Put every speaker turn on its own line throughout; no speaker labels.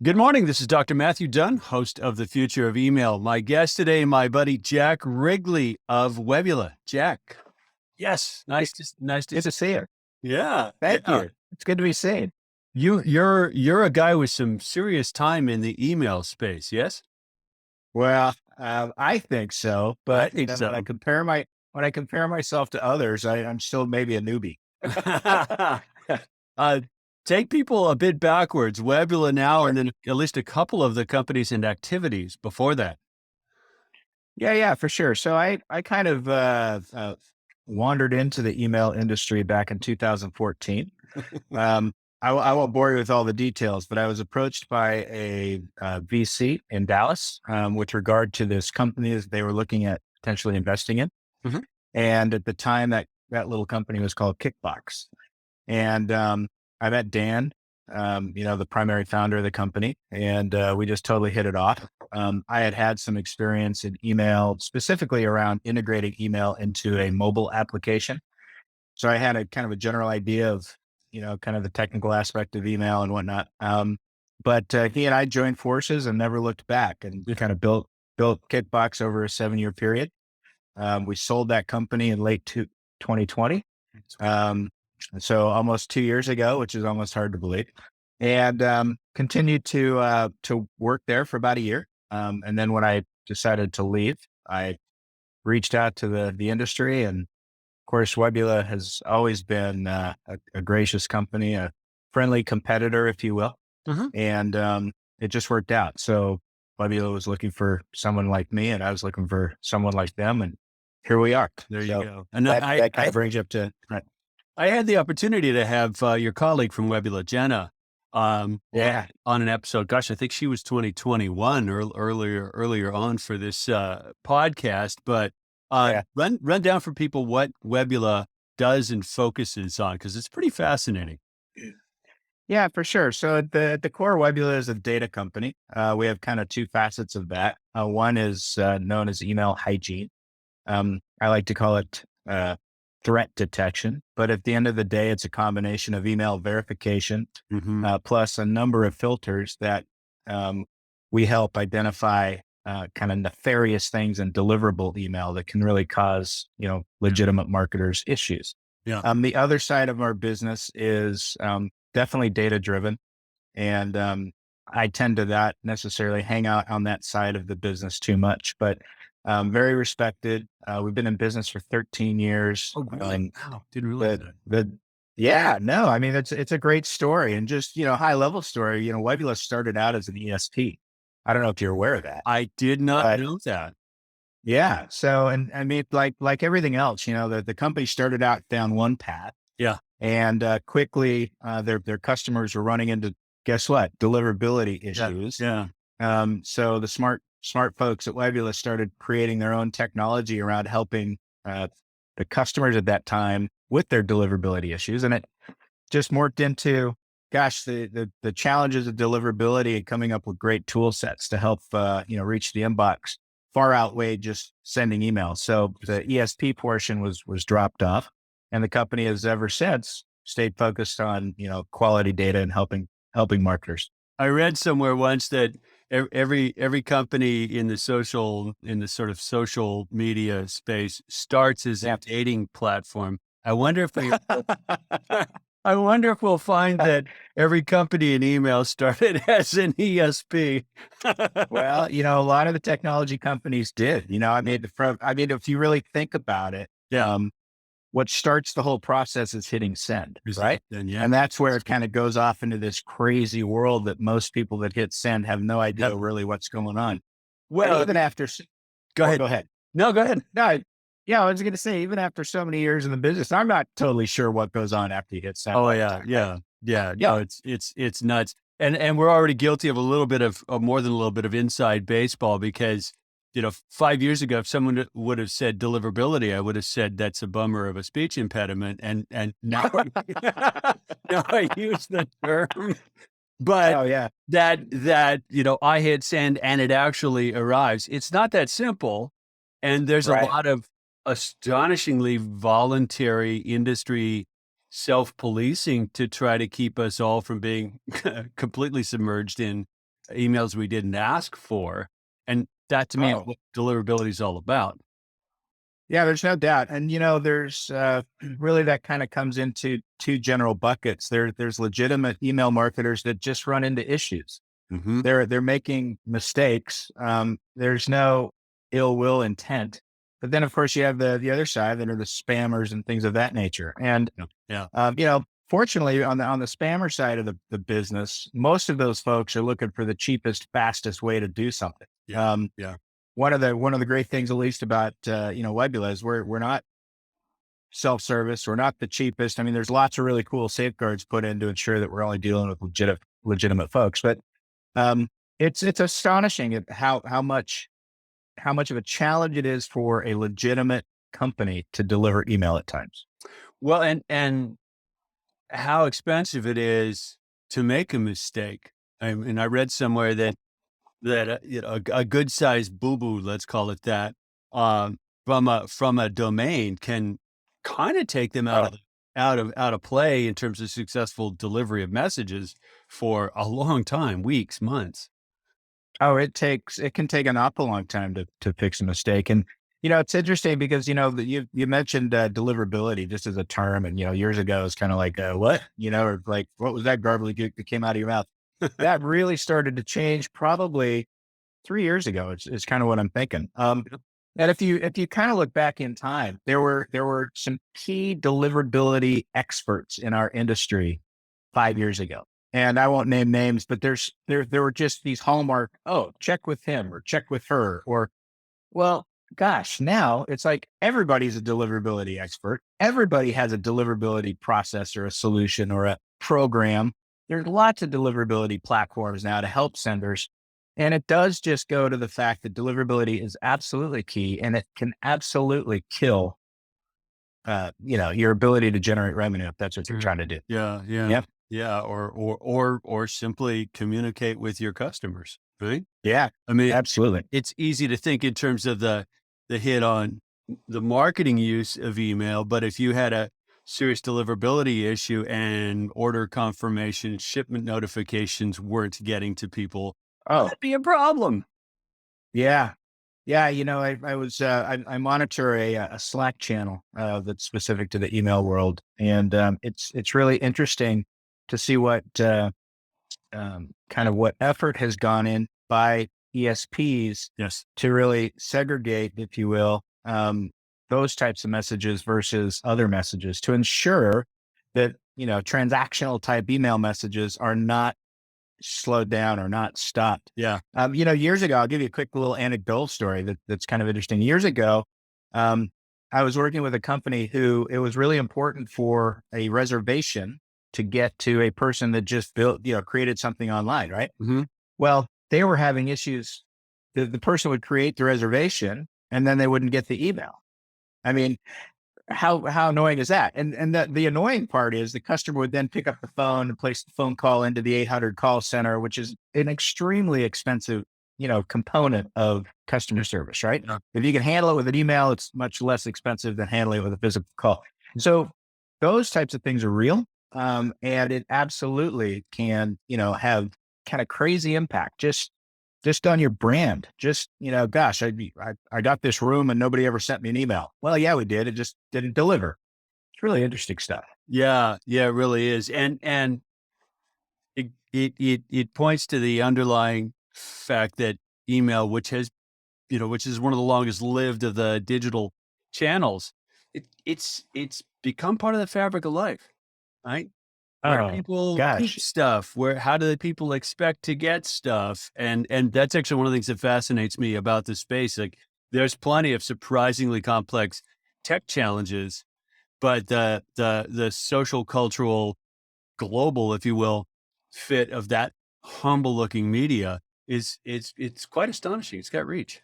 Good morning. This is Dr. Matthew Dunn, host of The Future of Email. My guest today, my buddy Jack Wrigley of Webbula. Jack. Yes, nice to
Good to see you.
Yeah,
Thank you. It's good to be seen.
You're a guy with some serious time in the email space, yes?
Well, I think so,
I
but
think
then
so.
when I compare myself to others, I'm still maybe a newbie.
uh, Take people a bit backwards. Webbula now, and then at least a couple of the companies and activities before that.
Yeah, for sure. So I kind of wandered into the email industry back in 2014. I won't bore you with all the details, but I was approached by a VC in Dallas with regard to this company that they were looking at potentially investing in.
Mhm.
And at the time, that little company was called Kickbox. And I met Dan, the primary founder of the company, and we just totally hit it off. I had some experience in email, specifically around integrating email into a mobile application. So I had a kind of a general idea of, kind of the technical aspect of email and whatnot. But he and I joined forces and never looked back, and kind of built Kickbox over a 7-year period. We sold that company in late 2020. So almost 2 years ago, which is almost hard to believe, and continued to work there for about a year. And then when I decided to leave, I reached out to the industry, and of course, Webbula has always been a gracious company, a friendly competitor, if you will,
Mhm.
and it just worked out. So Webbula was looking for someone like me, and I was looking for someone like them, and here we are.
There you
So
go. And
that kind of brings you up to right.
I had the opportunity to have your colleague from Webbula, Jenna,
Yeah.
on an episode. Gosh, I think she was 2021 or earlier on for this podcast. But
Yeah.
run down for people what Webbula does and focuses on, because it's pretty fascinating.
Yeah, for sure. So at the core, Webbula is a data company. We have kind of two facets of that. One is known as email hygiene. I like to call it threat detection, but at the end of the day, it's a combination of email verification plus a number of filters that we help identify kind of nefarious things in deliverable email that can really cause, legitimate marketers issues.
Yeah.
The other side of our business is definitely data driven. And I tend to not necessarily hang out on that side of the business too much, but very respected. We've been in business for 13 years.
Oh, really? Wow. Didn't realize that.
Yeah, no, I mean, it's a great story, and just, high level story, Webbula started out as an ESP. I don't know if you're aware of that.
I did not know that.
Yeah. So, and I mean, like everything else, the company started out down one path.
Yeah.
And quickly, their customers were running into, guess what, deliverability issues.
Yeah.
So the smart folks at Webbula started creating their own technology around helping the customers at that time with their deliverability issues, and it just morphed into, gosh, the challenges of deliverability and coming up with great tool sets to help reach the inbox far outweighed just sending emails. So the ESP portion was dropped off. And the company has ever since stayed focused on, quality data and helping marketers.
I read somewhere once that every company in the sort of social media space starts as a dating platform. I wonder if we'll find that every company in email started as an ESP.
Well, a lot of the technology companies did. If you really think about it, what starts the whole process is hitting send, right?
Then, yeah.
And that's where it kind of goes off into this crazy world that most people that hit send have no idea really what's going on. Well, and even after,
go ahead. No, go ahead.
No, yeah, I was going to say, even after so many years in the business, I'm not totally sure what goes on after you hit send.
Oh yeah. No, it's nuts. And we're already guilty of a little bit of more than a little bit of inside baseball, because 5 years ago, if someone would have said deliverability, I would have said that's a bummer of a speech impediment. And now, now I use the term, but that I hit send and it actually arrives. It's not that simple. And there's a lot of astonishingly voluntary industry self-policing to try to keep us all from being completely submerged in emails we didn't ask for. And that to me is
Oh,
what deliverability is all about.
yeah, there's no doubt. And, there's really that kind of comes into two general buckets. There's legitimate email marketers that just run into issues.
Mm-hmm.
They're making mistakes. There's no ill will intent. But then, of course, you have the other side that are the spammers and things of that nature. And,
Yeah.
fortunately, on the spammer side of the business, most of those folks are looking for the cheapest, fastest way to do something.
Yeah. Yeah.
One of the great things, at least about Webbula, is we're not self-service. We're not the cheapest. I mean, there's lots of really cool safeguards put in to ensure that we're only dealing with legitimate folks. But it's astonishing at how much of a challenge it is for a legitimate company to deliver email at times.
Well, and how expensive it is to make a mistake. And I read somewhere that a good sized boo boo, let's call it that, from a domain can kind of take them
Oh,
out of play in terms of successful delivery of messages for a long time, weeks, months.
oh, it can take an awful long time to fix a mistake. And it's interesting because you mentioned deliverability just as a term, and years ago it's kind of like what or like what was that garbage that came out of your mouth? That really started to change probably 3 years ago. It's kind of what I'm thinking. And if you kind of look back in time, there were some key deliverability experts in our industry 5 years ago. And I won't name names, but there were just these hallmark, oh, check with him or check with her. Or, well, gosh, now it's like everybody's a deliverability expert. Everybody has a deliverability process or a solution or a program. There's lots of deliverability platforms now to help senders. And it does just go to the fact that deliverability is absolutely key, and it can absolutely kill, your ability to generate revenue if that's what you're
Sure.
trying to do.
Yeah, yeah,
Yep.
yeah, or simply communicate with your customers, right?
Yeah,
I mean,
absolutely.
it's easy to think in terms of the hit on the marketing use of email, but if you had a serious deliverability issue and order confirmation, shipment notifications weren't getting to people,
Oh,
that'd be a problem.
yeah. Yeah. I monitor a Slack channel that's specific to the email world. And it's really interesting to see what kind of what effort has gone in by ESPs
Yes.
to really segregate, if you will, those types of messages versus other messages to ensure that, transactional type email messages are not slowed down or not stopped.
Yeah.
Years ago, I'll give you a quick little anecdotal story that's kind of interesting. Years ago, um, I was working with a company who it was really important for a reservation to get to a person that just built, created something online, right?
Hmm.
Well, they were having issues. The person would create the reservation and then they wouldn't get the email. I mean, how annoying is that? And the annoying part is the customer would then pick up the phone and place the phone call into the 800 call center, which is an extremely expensive, component of customer service, right?
Yeah.
If you can handle it with an email, it's much less expensive than handling it with a physical call. So those types of things are real. And it absolutely can, have kind of crazy impact just on your brand. Just, gosh, I got this room and nobody ever sent me an email. Well, yeah, we did. It just didn't deliver. It's really interesting stuff.
Yeah, yeah, it really is. And it points to the underlying fact that email, which is one of the longest lived of the digital channels, it's become part of the fabric of life, right? Where
Oh,
people keep
gosh.
stuff, how do the people expect to get stuff? And that's actually one of the things that fascinates me about the space. Like there's plenty of surprisingly complex tech challenges, but the social, cultural, global, if you will, fit of that humble looking media is it's quite astonishing. It's got reach.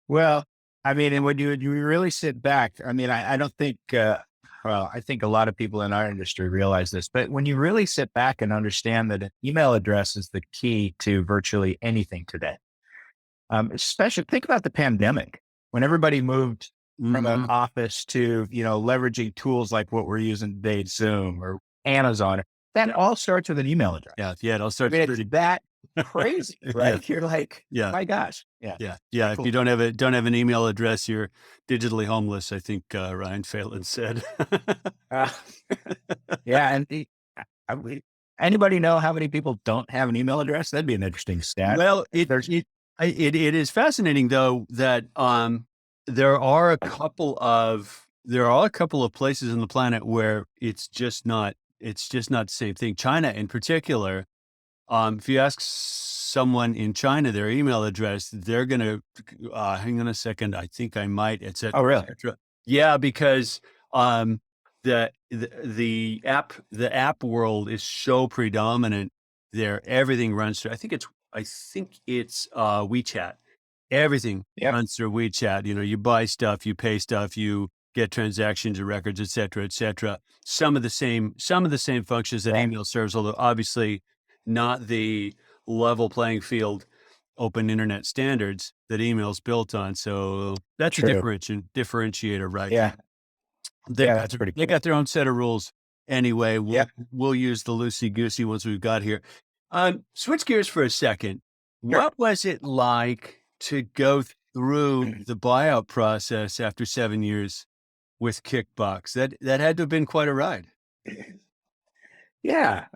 Well, I mean, and when you really sit back, I mean, I don't think, well, I think a lot of people in our industry realize this, but when you really sit back and understand that an email address is the key to virtually anything today, especially think about the pandemic when everybody moved from an
Mhm.
office to, leveraging tools like what we're using today, Zoom or Amazon. That all starts with an email address.
Yeah, yeah, it all
I
starts
mean, it's
pretty
that crazy,
Yeah.
right? You're like,
Yeah.
my gosh. Yeah.
Yeah.
Very
Yeah. If you
cool.
don't have an email address, you're digitally homeless, I think, Ryan Phelan said.
Uh, yeah. And anybody know how many people don't have an email address? That'd be an interesting stat.
Well,
There's,
it is fascinating though that there are a couple of places on the planet where it's just not the same thing. China in particular, if you ask someone in China their email address, they're gonna hang on a second. I think I might, et cetera,
oh,
et
really?
cetera. Yeah, because the app world is so predominant there. Everything runs through. I think it's WeChat. Everything
Yep.
runs through WeChat. You buy stuff, you pay stuff, you get transactions or records, et cetera, et cetera. Some of the same functions that
Right.
email serves, although obviously not the level playing field open internet standards that email's built on. So that's a
True.
differentiator, right?
Yeah.
They
Yeah.
got
That's
their,
pretty
they
cool.
got their own set of rules anyway. We'll
Yeah.
we'll use the loosey goosey ones we've got here. Switch gears for a second.
Sure.
What was it like to go through the buyout process after 7 years with Kickbox? That had to have been quite a ride.
Yeah.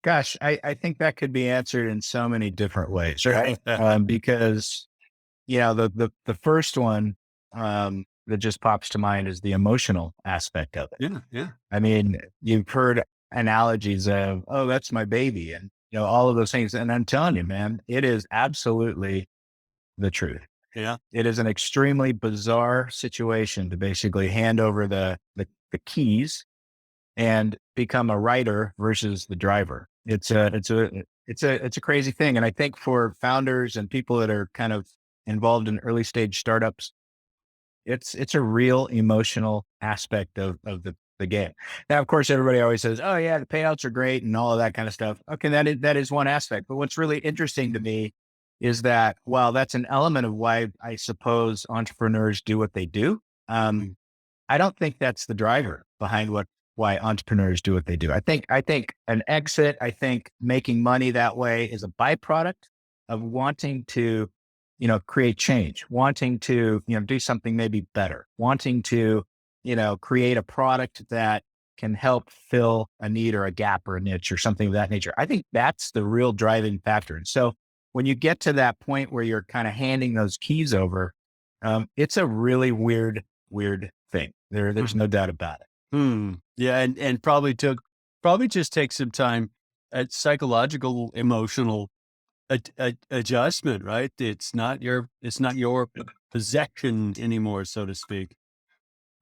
Gosh, I think that could be answered in so many different ways, right? Because the first one that just pops to mind is the emotional aspect of it.
Yeah, yeah,
I mean, you've heard analogies of, oh, that's my baby, and all of those things. And I'm telling you, man, it is absolutely the truth.
yeah.
It is an extremely bizarre situation to basically hand over the keys and become a writer versus the driver. It's a crazy thing. And I think for founders and people that are kind of involved in early stage startups, it's a real emotional aspect of the game. Now, of course, everybody always says, "Oh yeah, the payouts are great" and all of that kind of stuff. Okay, that is one aspect. But what's really interesting to me is that while that's an element of why I suppose entrepreneurs do what they do, um,
Mm.
I don't think that's the driver behind why entrepreneurs do what they do. I think an exit, I think making money that way is a byproduct of wanting to, create change, wanting to, do something maybe better, wanting to, create a product that can help fill a need or a gap or a niche or something of that nature. I think that's the real driving factor. And so when you get to that point where you're kind of handing those keys over, it's a really weird thing. There's
Mhm.
no doubt about it.
Yeah, and probably just take some time at psychological, emotional adjustment, right? It's not your possession anymore, so to speak.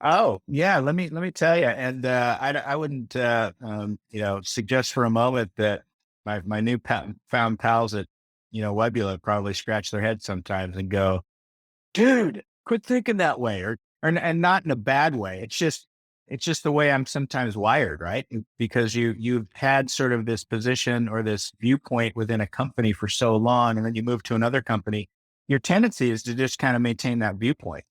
Oh yeah, let me tell you, and I wouldn't suggest for a moment that my new found pals at Webbula probably scratch their head sometimes and go, dude, quit thinking that way, and not in a bad way. It's just the way I'm sometimes wired, right? Because you've had sort of this position or this viewpoint within a company for so long, and then you move to another company. Your tendency is to just kind of maintain that viewpoint.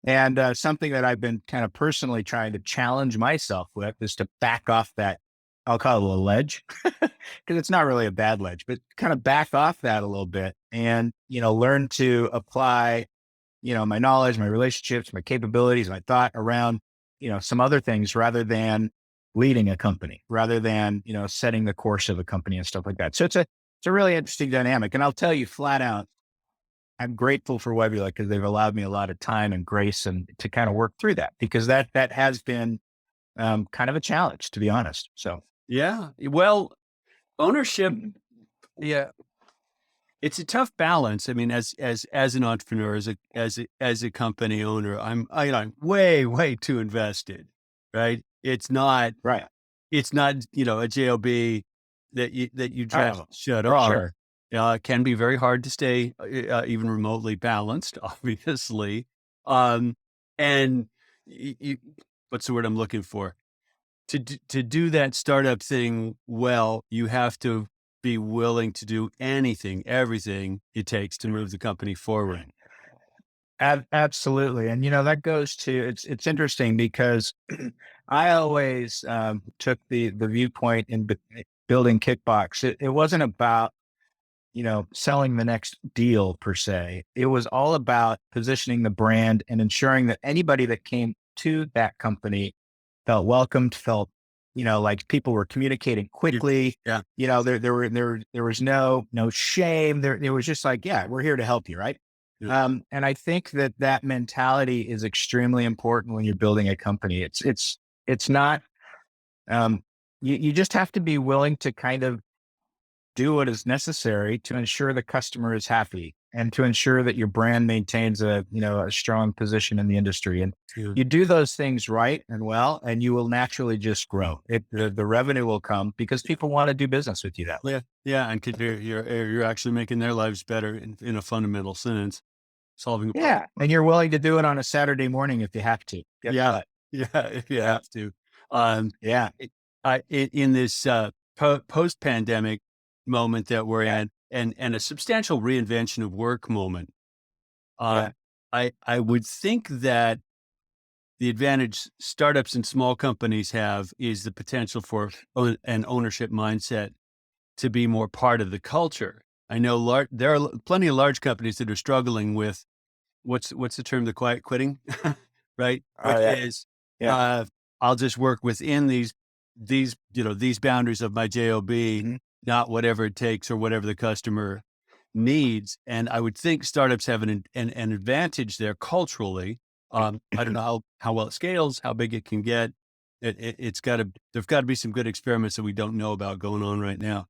And something that I've been kind of personally trying to challenge myself with is to back off that. I'll call it a ledge because it's not really a bad ledge, but kind of back off that a little bit and learn to apply my knowledge, my relationships, my capabilities, my thought around, some other things rather than leading a company, rather than, setting the course of a company and stuff like that. So it's a really interesting dynamic. And I'll tell you flat out, I'm grateful for Webbula because they've allowed me a lot of time and grace and to kind of work through that because that has been kind of a challenge, to be honest. So
Yeah. Well, ownership, yeah, it's a tough balance. I mean, as an entrepreneur, as a company owner, I'm way too invested, right?
right.
It's not, a job that you just
Oh,
shut
for
off.
sure.
It can be very hard to stay even remotely balanced, obviously. Um, and what's the word I'm looking for? To do that startup thing well, you have to be willing to do everything it takes to move the company forward.
Absolutely. And that goes to it's interesting because I always took the viewpoint in building Kickbox. It wasn't about selling the next deal per se. It was all about positioning the brand and ensuring that anybody that came to that company felt welcomed, felt, like people were communicating
Yeah.
quickly.
Yeah.
There was no shame. There was just like, yeah, we're here to help you. Right.
Yeah.
And I think that mentality is extremely important when you're building a company. It's not, um, you just have to be willing to kind of do what is necessary to ensure the customer is happy and to ensure that your brand maintains a strong position in the industry. And
Yeah.
you do those things right and well, and you will naturally just grow. The revenue will come because people want to do business with you that way.
Yeah. Yeah. And you're actually making their lives better in a fundamental sense, solving a problem.
Yeah. And you're willing to do it on a Saturday morning if you have to. Guess
Yeah.
what?
Yeah. If you
Yeah.
have to. Um,
Yeah.
in this post pandemic moment that we're
Yeah.
in, and a substantial reinvention of work moment,
Yeah.
um, I would think that the advantage startups and small companies have is the potential for an ownership mindset to be more part of the culture. I know there are plenty of large companies that are struggling with what's the term, the quiet quitting, right?
Oh,
Which
yeah.
is,
Yeah.
uh, I'll just work within these boundaries of my job,
Mhm.
not whatever it takes or whatever the customer needs. And I would think startups have an advantage there culturally. I don't know how well it scales, how big it can get. It's got to there've got to be some good experiments that we don't know about going on right now.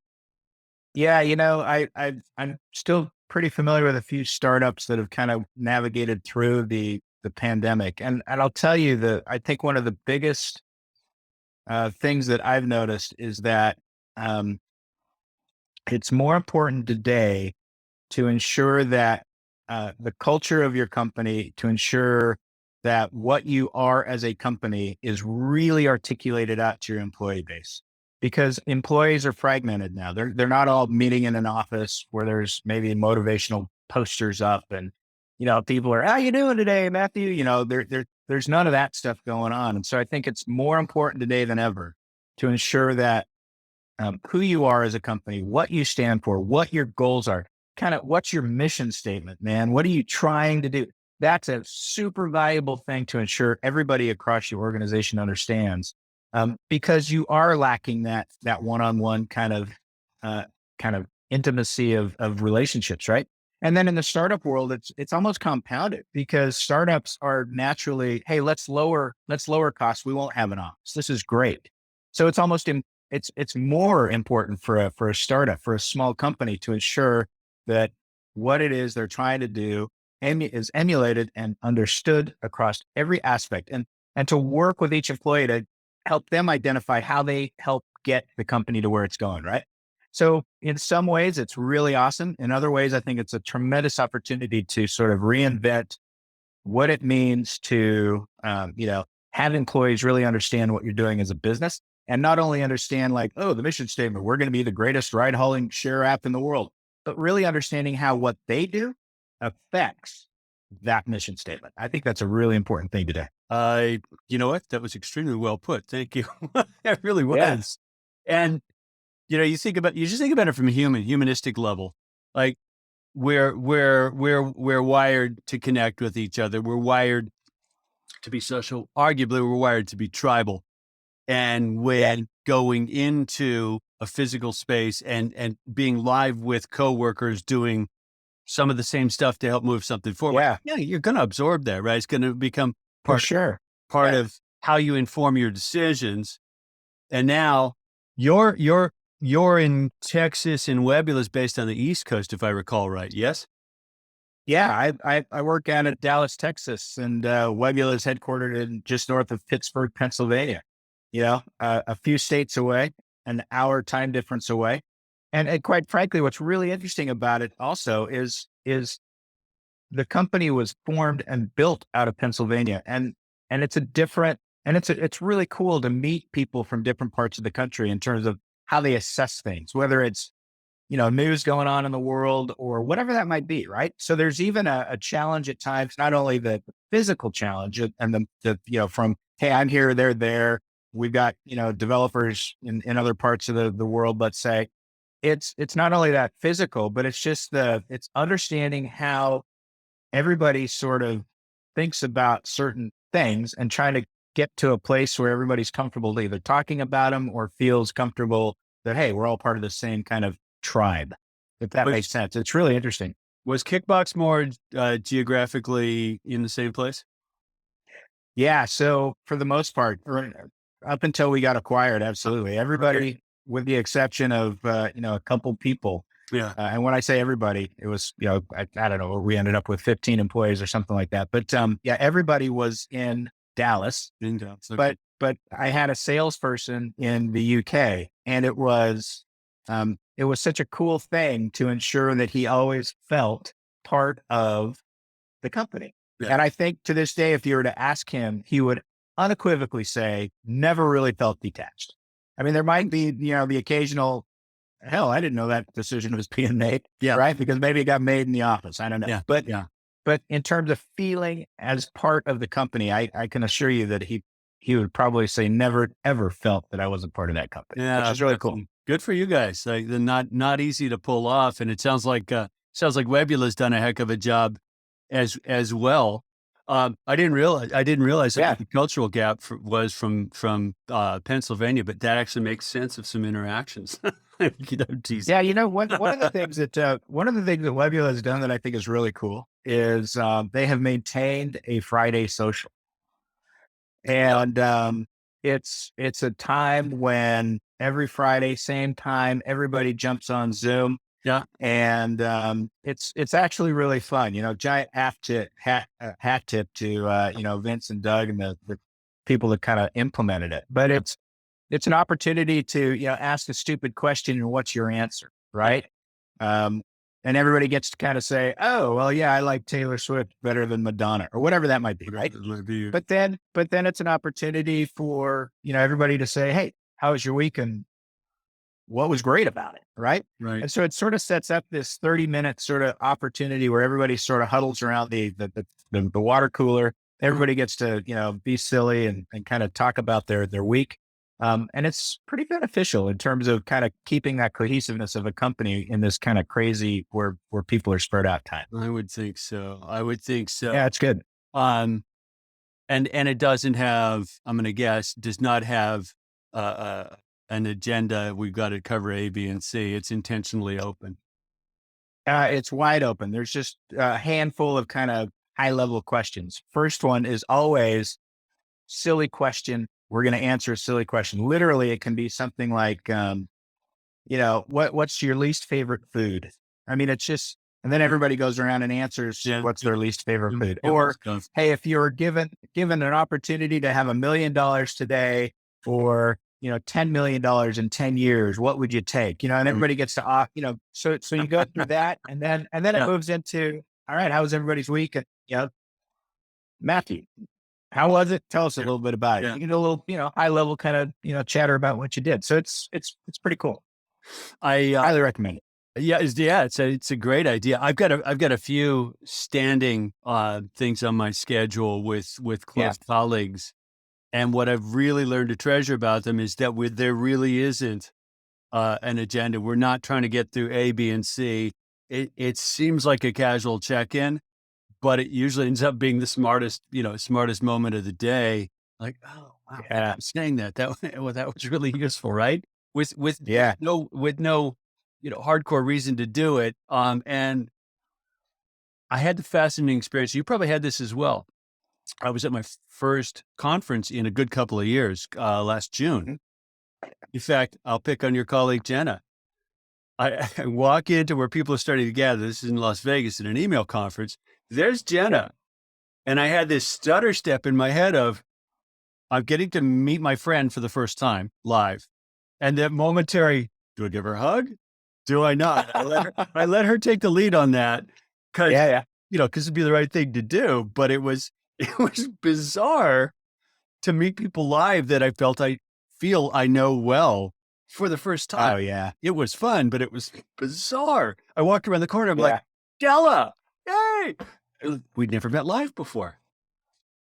Yeah, I'm still pretty familiar with a few startups that have kind of navigated through the pandemic, and I'll tell you that I think one of the biggest things that I've noticed is that um, it's more important today to ensure that the culture of your company, to ensure that what you are as a company is really articulated out to your employee base. Because employees are fragmented now. They're not all meeting in an office where there's maybe motivational posters up and people are, how you doing today, Matthew? There's none of that stuff going on. And so I think it's more important today than ever to ensure that who you are as a company, what you stand for, what your goals are, kind of what's your mission statement, man? What are you trying to do? That's a super valuable thing to ensure everybody across your organization understands, because you are lacking that one-on-one uh, kind of intimacy of relationships, right? And then in the startup world, it's almost compounded because startups are naturally, hey, let's lower costs. We won't have an office. This is great. So it's almost it's more important for a startup, for a small company to ensure that what it is they're trying to do is emulated and understood across every aspect, and to work with each employee to help them identify how they help get the company to where it's going, right? So in some ways it's really awesome. In other ways, I think it's a tremendous opportunity to sort of reinvent what it means to, have employees really understand what you're doing as a business, and not only understand like, oh, the mission statement, we're going to be the greatest ride hauling share app in the world, but really understanding how what they do affects that mission statement. I think that's a really important thing today.
You know what? That was extremely well put. Thank you. It really
Yeah.
was. And you just think about it from a humanistic level. Like we're wired to connect with each other. We're wired to be social. Arguably, we're wired to be tribal. And
Yeah.
when going into a physical space and being live with coworkers doing some of the same stuff to help move something forward,
Yeah.
yeah, you're going to absorb that, right? It's going to become
For
part
sure.
part
Yeah.
of how you inform your decisions. And now you're in Texas, and Webbula is based on the East Coast, if I recall right. Yes.
Yeah. I work out at Dallas, Texas, and Webbula is headquartered in just north of Pittsburgh, Pennsylvania, a few states away, an hour time difference away. And quite frankly, what's really interesting about it also is the company was formed and built out of Pennsylvania, and it's a different, and it's really cool to meet people from different parts of the country in terms of how they assess things, whether it's news going on in the world or whatever that might be, right? So there's even a challenge at times, not only the physical challenge and from, hey, I'm here, they're there. We've got, developers in other parts of the world, let's say, it's not only that physical, but it's just it's understanding how everybody sort of thinks about certain things and trying to get to a place where everybody's comfortable either talking about them or feels comfortable that, hey, we're all part of the same kind of tribe, if that makes sense. It's really interesting.
Was Kickbox more geographically in the same place?
Yeah. So for the most part, up until we got acquired, absolutely everybody, with the exception of, a couple people.
Yeah.
And when I say everybody, it was, I don't know, we ended up with 15 employees or something like that. But yeah, everybody was in Dallas,
In Dallas. Okay.
but I had a salesperson in the UK, and it was such a cool thing to ensure that he always felt part of the company.
Yeah.
And I think to this day, if you were to ask him, he would unequivocally say, never really felt detached. I mean, there might be, the occasional, hell, I didn't know that decision was being made.
Yeah.
Right. Because maybe it got made in the office. I don't know.
Yeah.
But in terms of feeling as part of the company, I can assure you that he would probably say never, ever felt that I wasn't part of that company.
Yeah.
Which is really cool.
Good for you guys. Like, they're not easy to pull off. And it sounds like Webbula's done a heck of a job as well. I didn't realize that the cultural gap was from Pennsylvania, but that actually makes sense of some interactions.
Yeah, one of the things that Webbula has done that I think is really cool is they have maintained a Friday social, and it's a time when every Friday, same time, everybody jumps on Zoom.
Yeah.
And it's actually really fun. Giant hat tip to Vince and Doug and the people that kind of implemented it. But it's an opportunity to ask a stupid question and what's your answer, right? And everybody gets to kind of say, oh, well, yeah, I like Taylor Swift better than Madonna or whatever that might be, right? But then it's an opportunity for everybody to say, hey, how was your week and what was great about it, right?
Right.
And so it sort of sets up this 30-minute sort of opportunity where everybody sort of huddles around the water cooler. Everybody gets to be silly and kind of talk about their week. And it's pretty beneficial in terms of kind of keeping that cohesiveness of a company in this kind of crazy where people are spread out time.
I would think so.
Yeah, it's good.
And it doesn't have, I'm going to guess, does not have an agenda. We've got to cover A, B, and C. It's intentionally open.
It's wide open. There's just a handful of kind of high level questions. First one is always silly question. We're going to answer a silly question. Literally, it can be something like, what's your least favorite food? I mean, it's just, and then everybody goes around and answers what's their least favorite food. Or, hey, if you were given an opportunity to have $1 million today, or $10 million in 10 years, what would you take? And everybody gets to, so you go through that, and then it moves into, all right, how was everybody's week? And, Matthew, how was it? Tell us a little bit about it. You can do a little, high level kind of, chatter about what you did. So it's pretty cool.
I
highly recommend it.
Yeah, it's a great idea. I've got a few standing things on my schedule with close colleagues, and what I've really learned to treasure about them is that there really isn't an agenda. We're not trying to get through A, B, and C. It seems like a casual check-in, but it usually ends up being the smartest moment of the day. Like, oh wow, I'm saying that was really useful, right? With no hardcore reason to do it. And I had the fascinating experience. You probably had this as well. I was at my first conference in a good couple of years, last June. In fact, I'll pick on your colleague, Jenna. I walk into where people are starting to gather. This is in Las Vegas at an email conference. There's Jenna. And I had this stutter step in my head of, I'm getting to meet my friend for the first time live. And that momentary, do I give her a hug? Do I not? I let her take the lead on that. Cause it'd be the right thing to do. But it was bizarre to meet people live that I feel I know well for the first time.
Oh yeah.
It was fun, but it was bizarre. I walked around the corner. I'm like, Della, yay. We'd never met live before.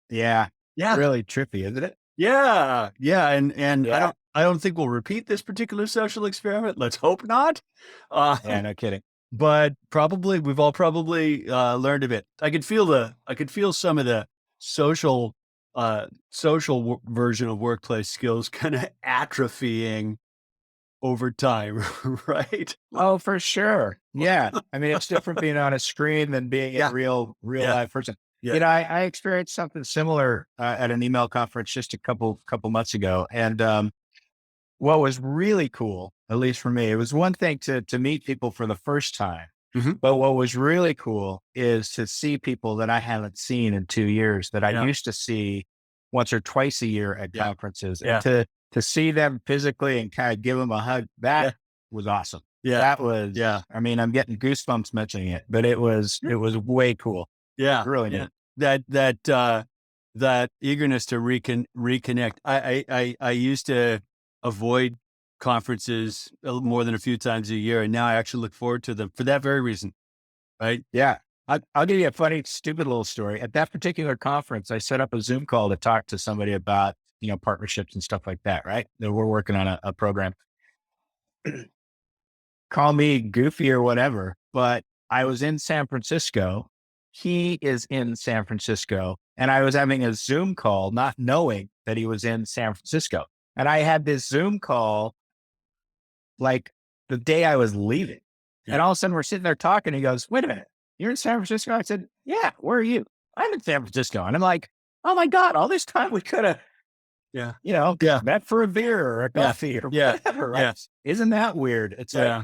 Yeah.
Yeah.
Really trippy, isn't it?
Yeah. Yeah. And I don't think we'll repeat this particular social experiment. Let's hope not. Uh,
Yeah, no kidding.
but probably we've all probably learned a bit. I could feel some of the social version of workplace skills kind of atrophying over time, right?
Oh, for sure. Yeah. I mean, it's different being on a screen than being
Yeah,
a real
yeah,
live person.
yeah.
I experienced something similar at an email conference just a couple months ago. And what was really cool, at least for me, it was one thing to meet people for the first time.
Mhm.
But what was really cool is to see people that I haven't seen in 2 years that I
Yeah,
used to see once or twice a year at
yeah,
conferences, and
yeah,
to see them physically and kind of give them a hug.
yeah,
That was awesome.
yeah,
That was,
yeah,
I mean, I'm getting goosebumps mentioning it, but it was way cool.
yeah,
Really
yeah.
neat.
That eagerness to reconnect. I used to avoid conferences more than a few times a year, and now I actually look forward to them for that very reason. Right?
Yeah. I'll give you a funny, stupid little story. At that particular conference, I set up a Zoom call to talk to somebody about, partnerships and stuff like that, right? That we're working on a program. Call me goofy or whatever, but I was in San Francisco. He is in San Francisco, and I was having a Zoom call, not knowing that he was in San Francisco. And I had this Zoom call like the day I was leaving.
Yeah,
And all of a sudden we're sitting there talking. He goes, "Wait a minute, you're in San Francisco?" I said, "Yeah, where are you?" "I'm in San Francisco." And I'm like, "Oh my God, all this time we could have,
yeah, yeah,
met for a beer or a
yeah,
coffee or
yeah,
whatever, right?"
yes,
Isn't that weird? It's like,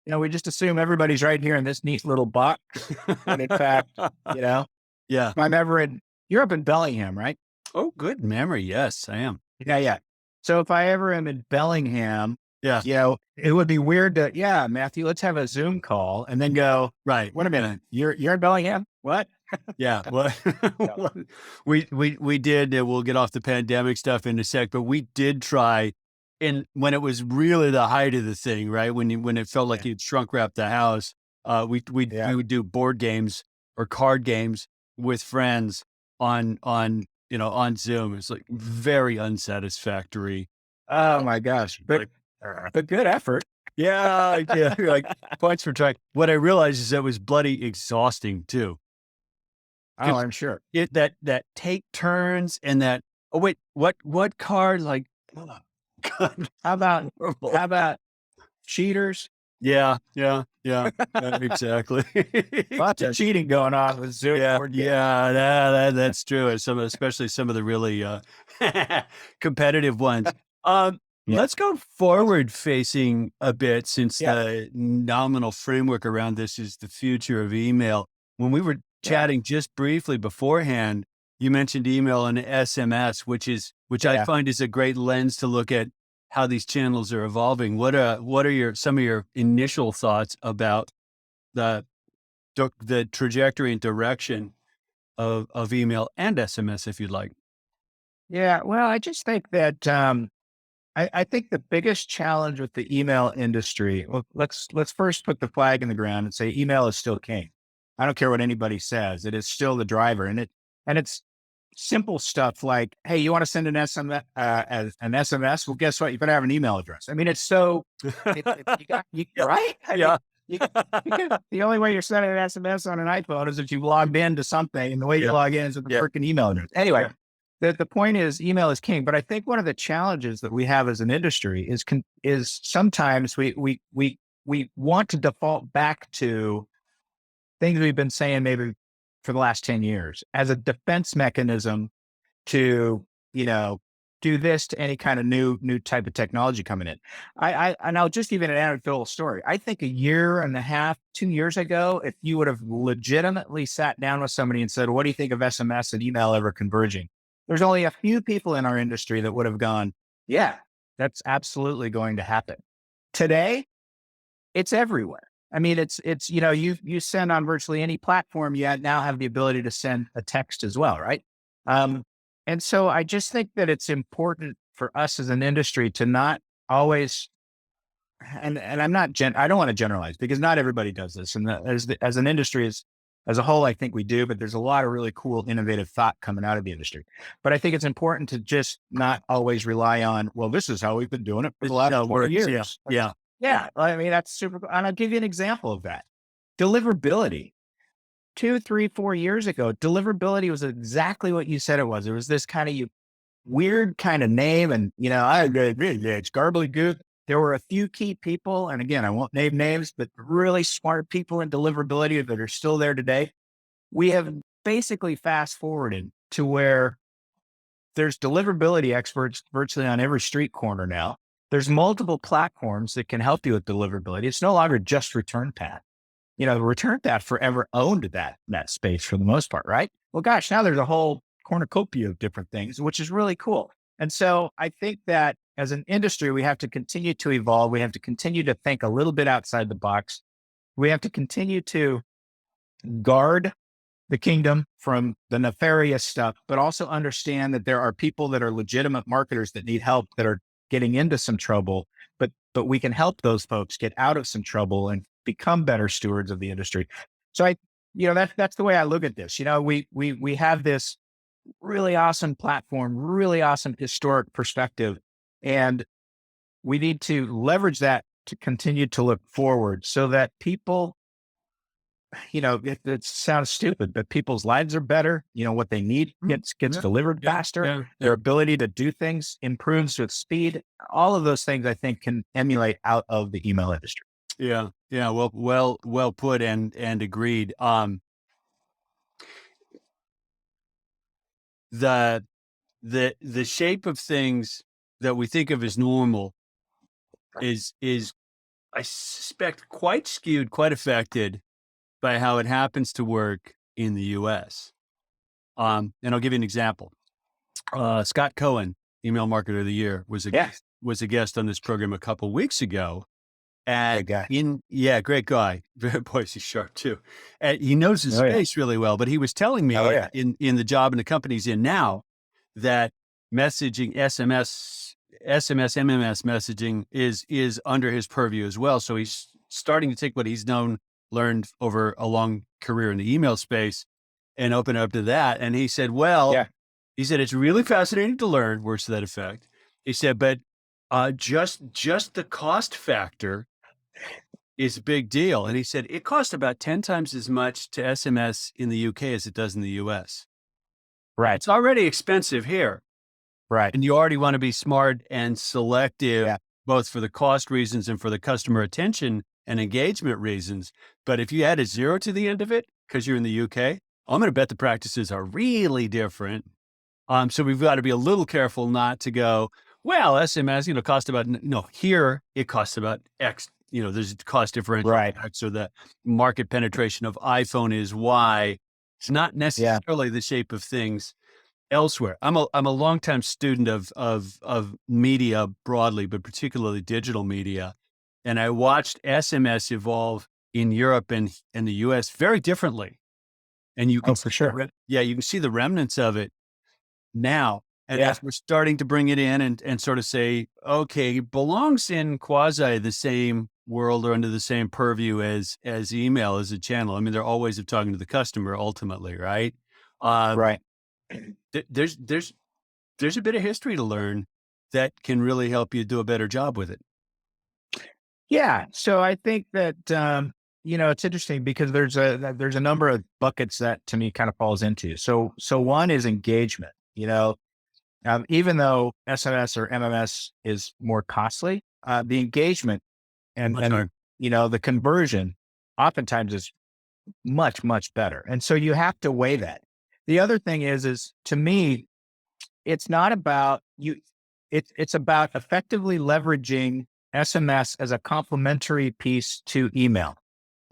yeah.
we just assume everybody's right here in this neat little box. When in fact, you know,
Yeah.
if I'm ever you're up in Bellingham, right?
Oh, good memory. Yes, I am.
Yeah, yeah. So if I ever am in Bellingham,
Yeah.
it would be weird to, yeah, Matthew, let's have a Zoom call and then go,
Right.
"Wait a minute, you're in Bellingham? What?"
Yeah. Well,
Yeah.
we did. We'll get off the pandemic stuff in a sec, but we did try, and when it was really the height of the thing, right? When it felt like
Yeah.
you'd shrunk wrap the house, we
Yeah.
would do board games or card games with friends on Zoom. It's like very unsatisfactory.
Oh my gosh.
Like,
But good effort.
yeah, yeah, like points for trying. What I realized is that it was bloody exhausting too.
Oh, I'm sure.
That take turns and that, oh wait, what card? Like, oh, God,
How about
horrible.
how about cheaters?
Yeah, yeah, yeah, yeah, exactly.
Lots of cheating going on with Zoom
Yeah,
board games.
yeah, that's true. And especially some of the really competitive ones.
Yeah.
Let's go forward facing a bit, since
Yeah.
the nominal framework around this is the future of email. When we were
Yeah.
chatting just briefly beforehand, you mentioned email and SMS, which I
Yeah.
find is a great lens to look at how these channels are evolving. What are some of your initial thoughts about the the trajectory and direction of email and SMS, if you'd like?
Yeah. Well, I just think that I think the biggest challenge with the email industry, well, let's first put the flag in the ground and say email is still king. I don't care what anybody says. It is still the driver. And it's simple stuff like, hey, you want to send an SMS, an SMS? Well, guess what? You better have an email address. I mean, it's so,
Yeah.
right? I mean,
Yeah.
you, the only way you're sending an SMS on an iPhone is if you logged into something, and the way you
Yeah.
log in is with a
Yeah.
freaking email address. Anyway,
Yeah.
the point is email is king. But I think one of the challenges that we have as an industry is sometimes we want to default back to things we've been saying maybe for the last 10 years as a defense mechanism to, do this to any kind of new type of technology coming in. And I'll just give you an anecdotal story. I think a year and a half, 2 years ago, if you would have legitimately sat down with somebody and said, "What do you think of SMS and email ever converging?" There's only a few people in our industry that would have gone, "Yeah, that's absolutely going to happen." Today, it's everywhere. I mean, it's you send on virtually any platform. You now have the ability to send a text as well, right? Um, and so I just think that it's important for us as an industry to not always, and I'm not I don't want to generalize because not everybody does this, and as an industry is As a whole, I think we do, but there's a lot of really cool, innovative thought coming out of the industry. But I think it's important to just not always rely on, well, this is how we've been doing it for the last 4 years.
Yeah. Yeah.
Yeah. I mean, that's super cool. And I'll give you an example of that. Deliverability. 2, 3, 4 years ago, deliverability was exactly what you said it was. It was this kind of weird kind of name. And, it's gobbledygook. There were a few key people. And again, I won't name names, but really smart people in deliverability that are still there today. We have basically fast forwarded to where there's deliverability experts virtually on every street corner now. There's multiple platforms that can help you with deliverability. It's no longer just Return Path. The Return Path forever owned that space for the most part, right? Well, gosh, now there's a whole cornucopia of different things, which is really cool. And so I think that as an industry, we have to continue to evolve. We have to continue to think a little bit outside the box. We have to continue to guard the kingdom from the nefarious stuff, but also understand that there are people that are legitimate marketers that need help, that are getting into some trouble, but we can help those folks get out of some trouble and become better stewards of the industry. So that's the way I look at this. We have this really awesome platform, really awesome historic perspective, and we need to leverage that to continue to look forward so that people, it sounds stupid, but people's lives are better. What they need gets delivered faster. Their ability to do things improves with speed. All of those things I think can emulate out of the email industry.
Yeah. Yeah. Well put and agreed. The shape of things that we think of as normal is I suspect quite skewed, quite affected by how it happens to work in the US. And I'll give you an example. Scott Cohen, Email Marketer of the Year, was a guest on this program a couple of weeks ago.
Great guy.
Great guy. Boy, he's sharp too. And he knows his space really well, but he was telling me in the job and the company he's in now that messaging, SMS, MMS messaging is under his purview as well. So he's starting to take what he's learned over a long career in the email space and open up to that. And he said, he said, it's really fascinating to learn, words to that effect. He said, but just the cost factor is a big deal. And he said, it costs about 10 times as much to SMS in the UK as it does in the US.
Right.
It's already expensive here.
Right.
And you already want to be smart and selective, both for the cost reasons and for the customer attention and engagement reasons. But if you add a zero to the end of it, because you're in the UK, I'm going to bet the practices are really different. So we've got to be a little careful not to go, well, SMS, cost about, no, here it costs about X, there's cost differential.
Right.
So the market penetration of iPhone is Y. It's not necessarily the shape of things elsewhere. I'm a longtime student of media broadly, but particularly digital media. And I watched SMS evolve in Europe and the US very differently. And you can
for sure.
You can see the remnants of it now. And as we're starting to bring it in and sort of say, okay, it belongs in quasi the same world or under the same purview as email as a channel. I mean, they're all ways of talking to the customer ultimately, right?
Right.
There's a bit of history to learn that can really help you do a better job with it.
Yeah. So I think that, it's interesting because there's a number of buckets that to me kind of falls into. So one is engagement, even though SMS or MMS is more costly, the engagement and the conversion oftentimes is much, much better. And so you have to weigh that. The other thing is to me, it's not about you. It's about effectively leveraging SMS as a complementary piece to email.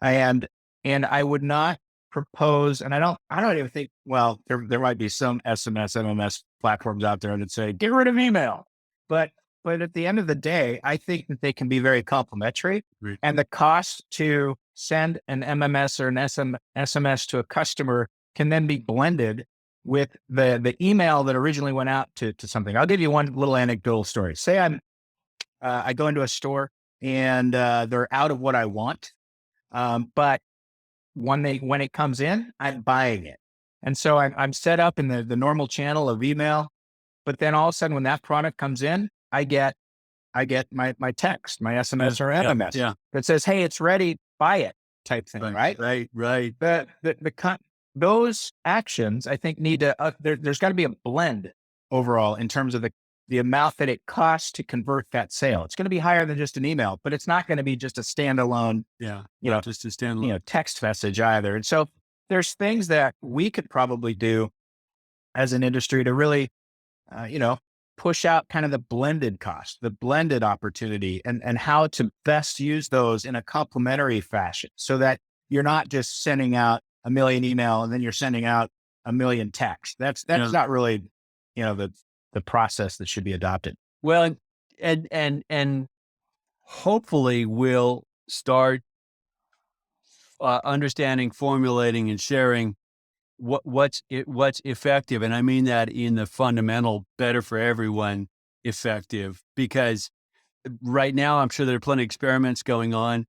And I would not propose, and I don't even think, well, there might be some SMS, MMS platforms out there that say, get rid of email. But at the end of the day, I think that they can be very complementary.
Right.
And the cost to send an MMS or an SMS to a customer can then be blended with the email that originally went out to something. I'll give you one little anecdotal story. Say I go into a store and they're out of what I want. But when it comes in, I'm buying it. And so I'm set up in the normal channel of email, but then all of a sudden when that product comes in, I get my text, my
Yeah.
SMS or
Yeah.
MMS
Yeah.
that says, "Hey, it's ready, buy it," type thing,
Right.
right?
Right. Right.
Those actions, I think, need to there's got to be a blend overall in terms of the amount that it costs to convert that sale. It's going to be higher than just an email, but it's not going to be just a standalone,
Yeah.
you
Not
know,
just a standalone.
text message either. And so there's things that we could probably do as an industry to really, you know, push out kind of the blended cost, the blended opportunity, and how to best use those in a complementary fashion so that you're not just sending out a million email and then you're sending out a million texts. That's
Yeah.
not really, the process that should be adopted.
Well, and hopefully we'll start understanding, formulating, and sharing what's effective, and I mean that in the fundamental, better for everyone, effective. Because right now, I'm sure there are plenty of experiments going on,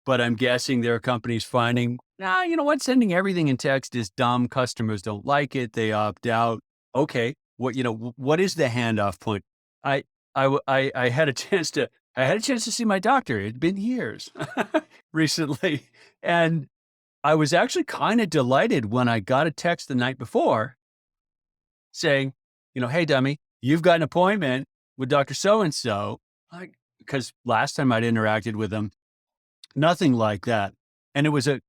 but I'm guessing there are companies finding, nah, you know what, sending everything in text is dumb. Customers don't like it; they opt out. Okay, what is the handoff point? I I had a chance to see my doctor. It'd been years recently, and I was actually kind of delighted when I got a text the night before saying, "Hey, dummy, you've got an appointment with Dr. So-and-so." Because last time I'd interacted with him, nothing like that. And it was a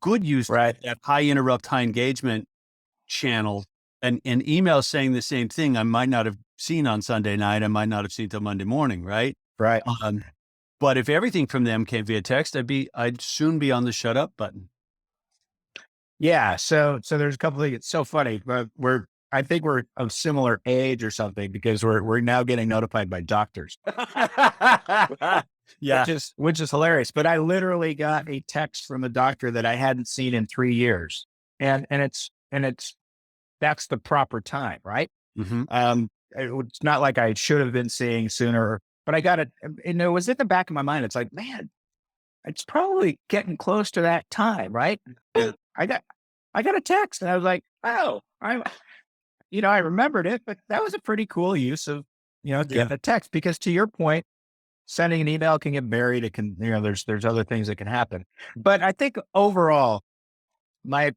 good use of
Right.
that high interrupt, high engagement channel, and email saying the same thing. I might not have seen on Sunday night. I might not have seen till Monday morning. Right.
Right.
Um, but if everything from them came via text, I'd soon be on the shut up button.
Yeah. So there's a couple of things. It's so funny, but I think we're of similar age or something because we're now getting notified by doctors,
Yeah.
which is hilarious. But I literally got a text from a doctor that I hadn't seen in 3 years, and it's that's the proper time, right?
Hmm.
It's not like I should have been seeing sooner, but I got it, and it was in the back of my mind. It's like, man, it's probably getting close to that time, right?
Yeah.
I got I got a text, and I was like, oh, I remembered it, but that was a pretty cool use of,
Yeah.
getting a text because to your point, sending an email can get buried. It can, there's other things that can happen. But I think overall, my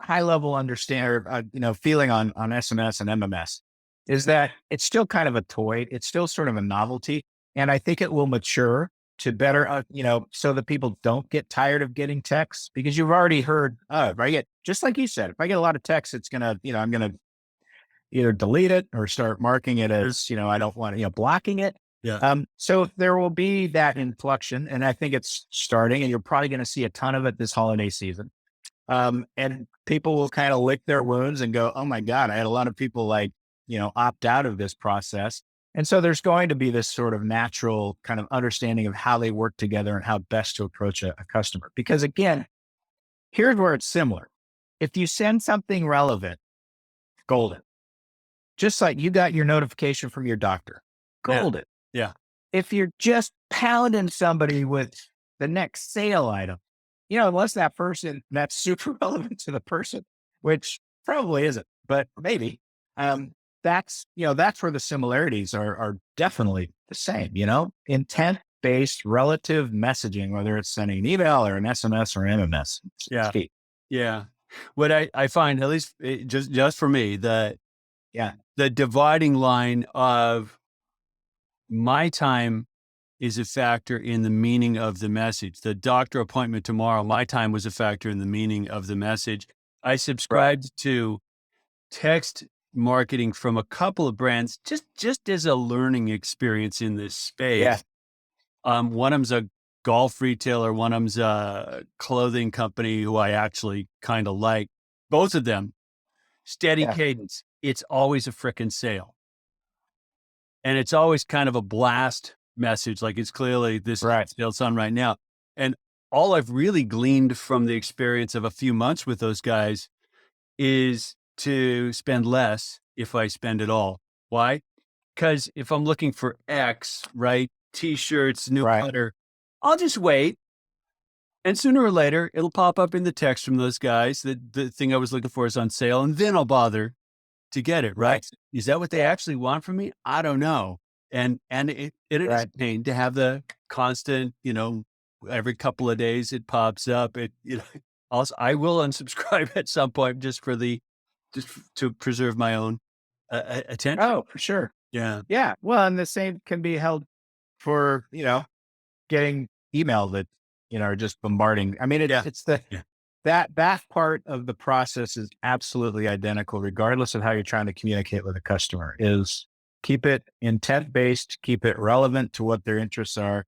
high level understand or, feeling on SMS and MMS is that it's still kind of a toy. It's still sort of a novelty. And I think it will mature to better, so that people don't get tired of getting texts because you've already heard, if I get, just like you said, if I get a lot of texts, it's going to, I'm going to either delete it or start marking it as, I don't want to, blocking it.
Yeah.
So there will be that inflection, and I think it's starting, and you're probably going to see a ton of it this holiday season. And people will kind of lick their wounds and go, "Oh my God, I had a lot of people opt out of this process." And so there's going to be this sort of natural kind of understanding of how they work together and how best to approach a customer. Because again, here's where it's similar. If you send something relevant, golden. Just like you got your notification from your doctor,
Yeah.
golden.
Yeah.
If you're just pounding somebody with the next sale item, unless that's super relevant to the person, which probably isn't, but maybe, that's where the similarities are definitely the same, intent based relative messaging, whether it's sending an email or an SMS or MMS. It's
Yeah.
key.
Yeah. What I find, at least just for me,
Yeah.
the dividing line of my time is a factor in the meaning of the message. The doctor appointment tomorrow, my time was a factor in the meaning of the message. I
Right.
subscribed to text marketing from a couple of brands just as a learning experience in this
Yeah.
space. One of them's a golf retailer, one of them's a clothing company who I actually kind of like. Both of them, steady
Yeah.
cadence. It's always a frickin' sale. And it's always kind of a blast message. Like it's clearly this is
Right.
sales on right now. And all I've really gleaned from the experience of a few months with those guys is to spend less if I spend it all. Why? Because if I'm looking for X, right, t-shirts, new
Right.
putter, I'll just wait. And sooner or later, it'll pop up in the text from those guys that the thing I was looking for is on sale, and then I'll bother to get it, right?
Right.
Is that what they actually want from me? I don't know. And it is a
Right.
pain to have the constant, every couple of days it pops up. Also, I will unsubscribe at some point to preserve my own attention.
Oh, for sure.
Yeah.
Yeah. Well, and the same can be held for, getting email that, are just bombarding. I mean,
Yeah.
it's the,
Yeah.
that part of the process is absolutely identical, regardless of how you're trying to communicate with a customer, is keep it intent based, keep it relevant to what their interests are.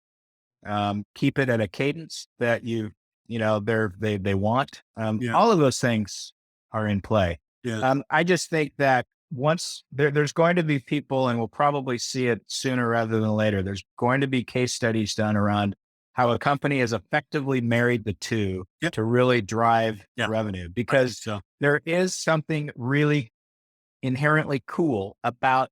Keep it at a cadence that they want.
Yeah.
All of those things are in play.
Yeah.
I just think that once there's going to be people, and we'll probably see it sooner rather than later, there's going to be case studies done around how a company has effectively married the two
Yep.
to really drive
Yeah.
revenue, because
So,
there is something really inherently cool about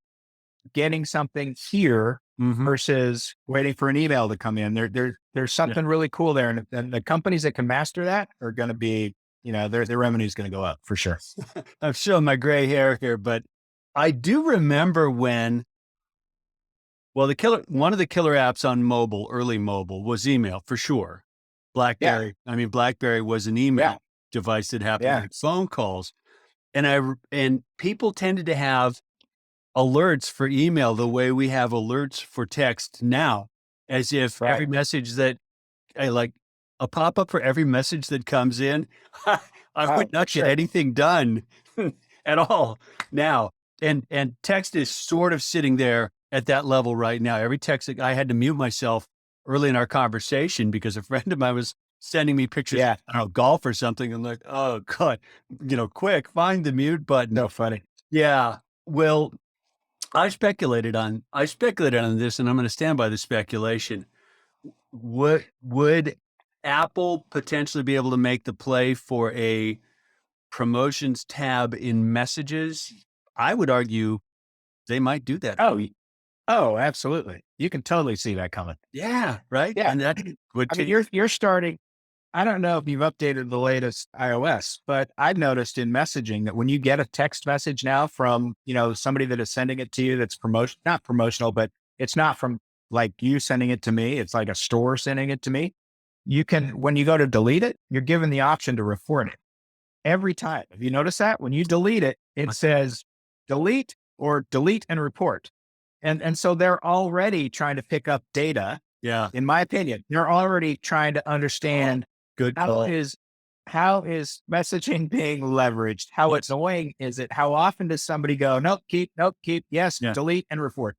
getting something here
mhm.
versus waiting for an email to come in. There's something really cool there. And the companies that can master that are going to be, their revenue is going to go up for sure.
I'm showing my gray hair here, but I do remember when, well, one of the killer apps on mobile, early mobile, was email for sure.
Yeah.
BlackBerry was an email
Yeah.
device that happened to
Yeah.
make phone calls. And people tended to have alerts for email the way we have alerts for text now, as if
Right.
every message that I like a pop up for every message that comes in, I
Oh,
would not get
sure.
anything done at all now. And text is sort of sitting there at that level right now. Every text that I had to mute myself early in our conversation because a friend of mine was sending me pictures,
Yeah.
I don't know, golf or something. I'm like, oh God, quick, find the mute button.
No funny.
Yeah. Well, I speculated on this, and I'm going to stand by the speculation. Would Apple potentially be able to make the play for a promotions tab in messages? I would argue they might do that.
Oh, absolutely. You can totally see that coming.
Yeah, right?
Yeah.
And that would
I mean,
take
you're starting. I don't know if you've updated the latest iOS, but I've noticed in messaging that when you get a text message now from, somebody that is sending it to you, that's not promotional, but it's not from like you sending it to me. It's like a store sending it to me. You can, when you go to delete it, you're given the option to report it every time. Have you noticed that? When you delete it, it says delete or delete and report. And so they're already trying to pick up data.
yeah,
In my opinion, they're already trying to understand
good
how
call.
is messaging being leveraged? How annoying is it? How often does somebody go, nope, keep, yes,
Yeah.
delete and report,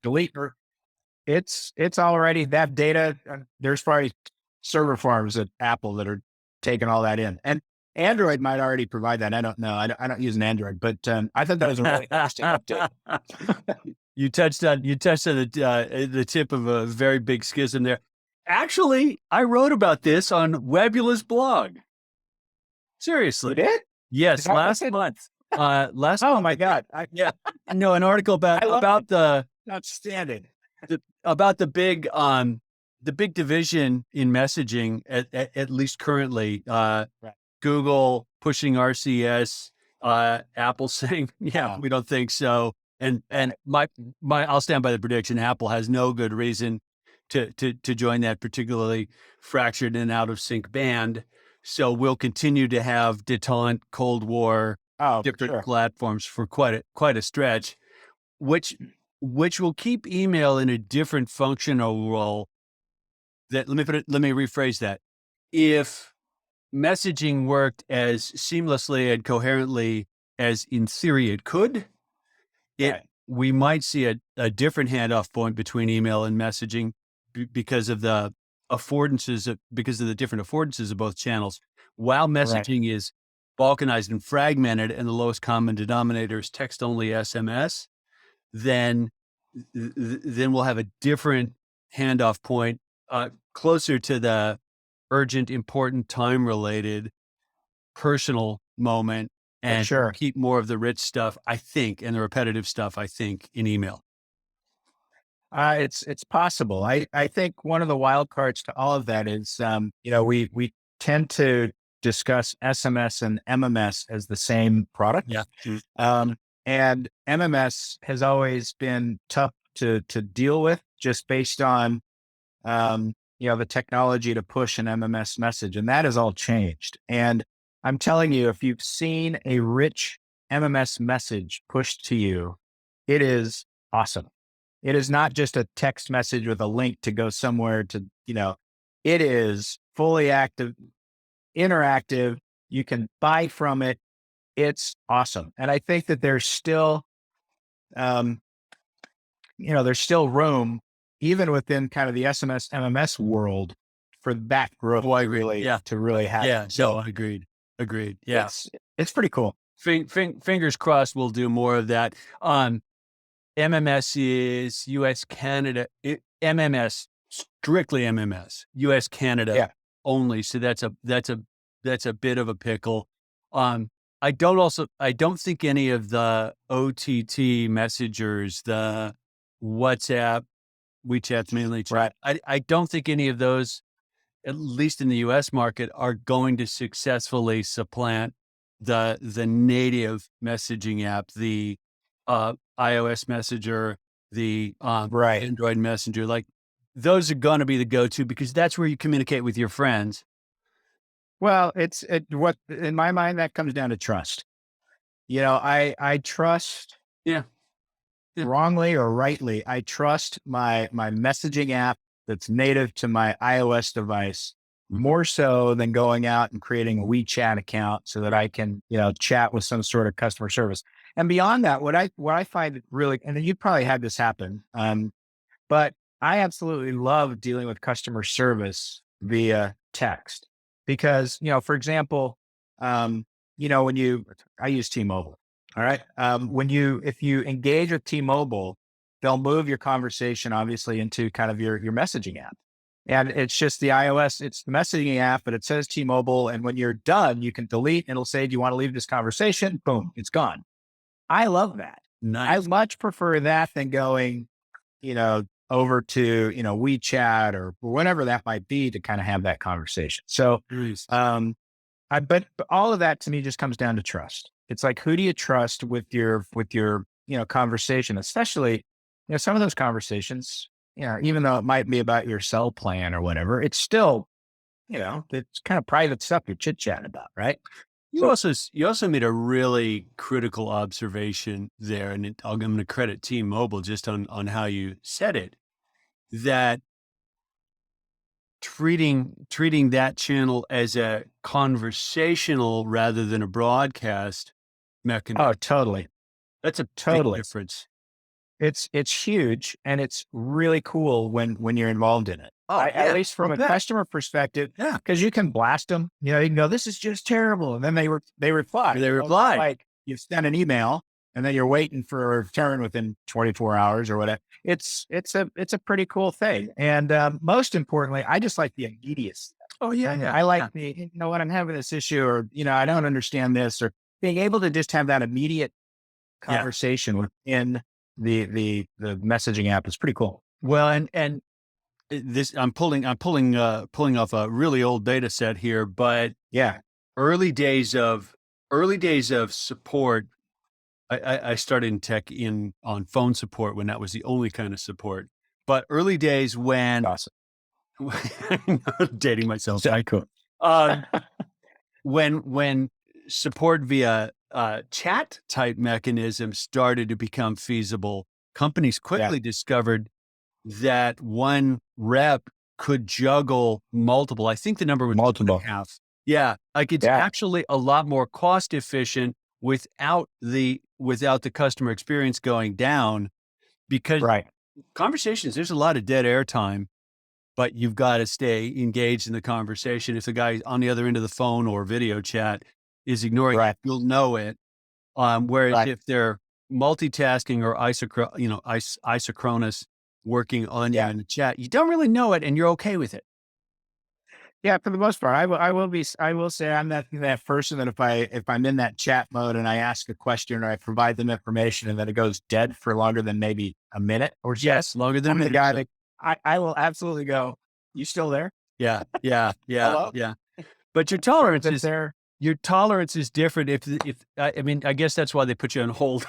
it's already that data. There's probably server farms at Apple that are taking all that in, and Android might already provide that. I don't know. I don't use an Android, but I thought that was a really interesting update.
You touched on the tip of a very big schism there. Actually, I wrote about this on Webbula's blog. Seriously.
You did?
Yes,
Did I miss
last
it?
month. Last
Oh
month,
my God.
yeah. No, an article about
I love
about the
outstanding.
about the big division in messaging at least currently.
Right.
Google pushing RCS, Apple saying, yeah, we don't think so. And my I'll stand by the prediction. Apple has no good reason to join that particularly fractured and out of sync band. So we'll continue to have detente, Cold War,
Oh, for
different
sure.
platforms for quite a stretch, which will keep email in a different functional role. Let me rephrase that. If messaging worked as seamlessly and coherently as in theory it could,
Right.
we might see a different handoff point between email and messaging because of the because of the different affordances of both channels. While
Right.
messaging is balkanized and fragmented and the lowest common denominator is text only SMS, then we'll have a different handoff point closer to the urgent, important, time related personal moment
For
and
sure.
keep more of the rich stuff, I think, and the repetitive stuff, I think, in email.
It's possible. I think one of the wild cards to all of that is, we tend to discuss SMS and MMS as the same product.
Yeah.
And MMS has always been tough to deal with, just based on the technology to push an MMS message, and that has all changed. And I'm telling you, if you've seen a rich MMS message pushed to you, it is awesome. It is not just a text message with a link to go somewhere to, it is fully active, interactive. You can buy from it. It's awesome. And I think that um, there's still room, even within kind of the SMS, MMS world, for that growth to really happen.
Yeah.
So
agreed. Yeah.
It's pretty cool.
Fingers crossed we'll do more of that. MMS is US, Canada, MMS, strictly MMS, US, Canada only. So that's a bit of a pickle. I don't think any of the OTT messengers, the WhatsApp, WeChat's mainly chat.
Right.
I don't think any of those, at least in the US market, are going to successfully supplant the native messaging app, the iOS Messenger, the Android Messenger. Like, those are going to be the go-to, because that's where you communicate with your friends.
Well, what in my mind, that comes down to trust. I trust.
Yeah.
Wrongly or rightly, I trust my messaging app that's native to my iOS device more so than going out and creating a WeChat account so that I can, chat with some sort of customer service. And beyond that, what I find really, and you probably had this happen, but I absolutely love dealing with customer service via text, because, for example, I use T-Mobile. All right. If you engage with T-Mobile, they'll move your conversation obviously into kind of your messaging app. And it's just the iOS, it's the messaging app, but it says T-Mobile. And when you're done, you can delete, and it'll say, do you want to leave this conversation? Boom, it's gone. I love that.
Nice.
I much prefer that than going, over to, WeChat or whatever that might be to kind of have that conversation. So, but all of that to me just comes down to trust. It's like, who do you trust with your, conversation, especially, some of those conversations, even though it might be about your cell plan or whatever, it's still, it's kind of private stuff you're chit chatting about. Right.
You also made a really critical observation there, and I'm going to credit T-Mobile just on how you said it, that treating that channel as a conversational rather than a broadcast mechanism.
Oh, totally.
That's a big difference.
It's huge, and it's really cool when you're involved in it. At least from a customer perspective, because you can blast them. You can go, "This is just terrible," and then they reply. Like, you've sent an email, and then you're waiting for a return within 24 hours or whatever. It's a pretty cool thing, and most importantly, I just like the immediacy.
Oh yeah.
I like what, I'm having this issue, or I don't understand this, or being able to just have that immediate conversation within the messaging app is pretty cool.
Well, and this, I'm pulling off a really old data set here, but early days of support. I started in tech on phone support when that was the only kind of support. But early days when dating myself,
cool.
When support via chat type mechanisms started to become feasible, companies quickly discovered that one rep could juggle multiple. I think the number was
multiple.
Half. Yeah. Like, it's actually a lot more cost efficient without the customer experience going down, because conversations, there's a lot of dead air time, but you've got to stay engaged in the conversation. If the guy on the other end of the phone or video chat is ignoring it, you'll know it. Whereas if they're multitasking or isochronous working on you in the chat, you don't really know it, and you're okay with it.
Yeah, for the most part, I will say I'm that person that if I'm in that chat mode and I ask a question or I provide them information and then it goes dead for longer than maybe a minute or so.
Yes, longer than a minute.
The guy that I will absolutely go, "You still there?"
Yeah.
Hello?
Yeah. But your tolerance is different. I mean, I guess that's why they put you on hold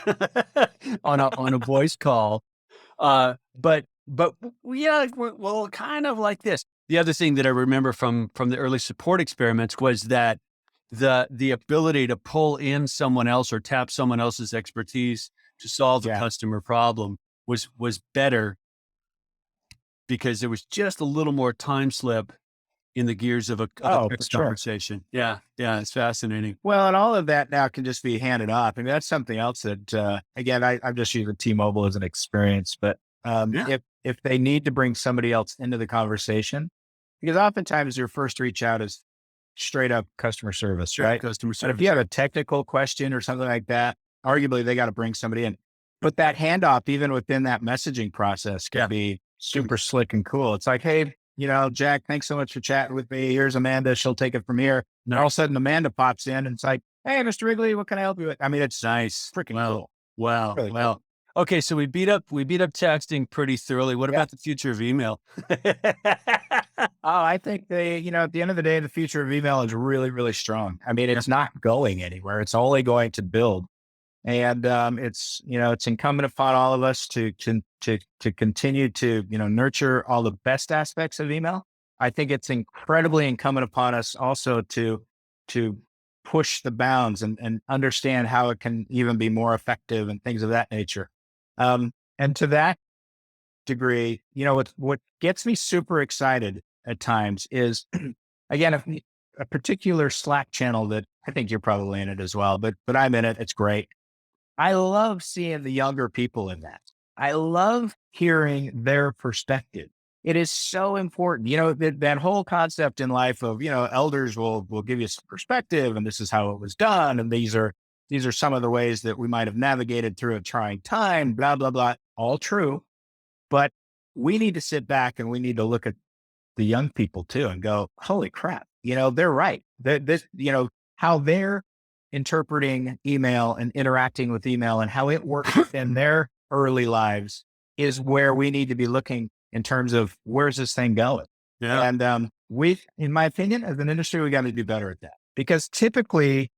on a voice call. But yeah, well, kind of like this. The other thing that I remember from the early support experiments was that the ability to pull in someone else or tap someone else's expertise to solve the customer problem was better because there was just a little more time slip in the gears of a conversation. Yeah. Yeah. It's fascinating.
Well, and all of that now can just be handed off. I mean, that's something else that, again, I'm just using T-Mobile as an experience, but if they need to bring somebody else into the conversation, because oftentimes your first reach out is straight up customer service, right?
Customer
But
service.
if you have a technical question or something like that, arguably they got to bring somebody in. But that handoff, even within that messaging process, can be super slick and cool. It's like, hey, Jack, thanks so much for chatting with me. Here's Amanda. She'll take it from here. And all of a sudden Amanda pops in and it's like, hey, Mr. Wrigley, what can I help you with? I mean, it's nice. Freaking cool.
Wow.
Really
cool. Okay. So we beat up texting pretty thoroughly. What about the future of email?
I think at the end of the day, the future of email is really, really strong. I mean, it's not going anywhere. It's only going to build. And it's incumbent upon all of us to continue to, nurture all the best aspects of email. I think it's incredibly incumbent upon us also to push the bounds and understand how it can even be more effective and things of that nature. And to that degree, what gets me super excited at times is, again, a particular Slack channel that I think you're probably in it as well, but I'm in it. It's great. I love seeing the younger people in that. I love hearing their perspective. It is so important. That whole concept in life of, elders will give you some perspective and this is how it was done. And these are some of the ways that we might have navigated through a trying time, blah, blah, blah. All true. But we need to sit back and we need to look at the young people too and go, holy crap, they're right. How they're interpreting email and interacting with email and how it works within their early lives is where we need to be looking in terms of where's this thing going.
Yeah.
And in my opinion, as an industry, we got to do better at that because typically,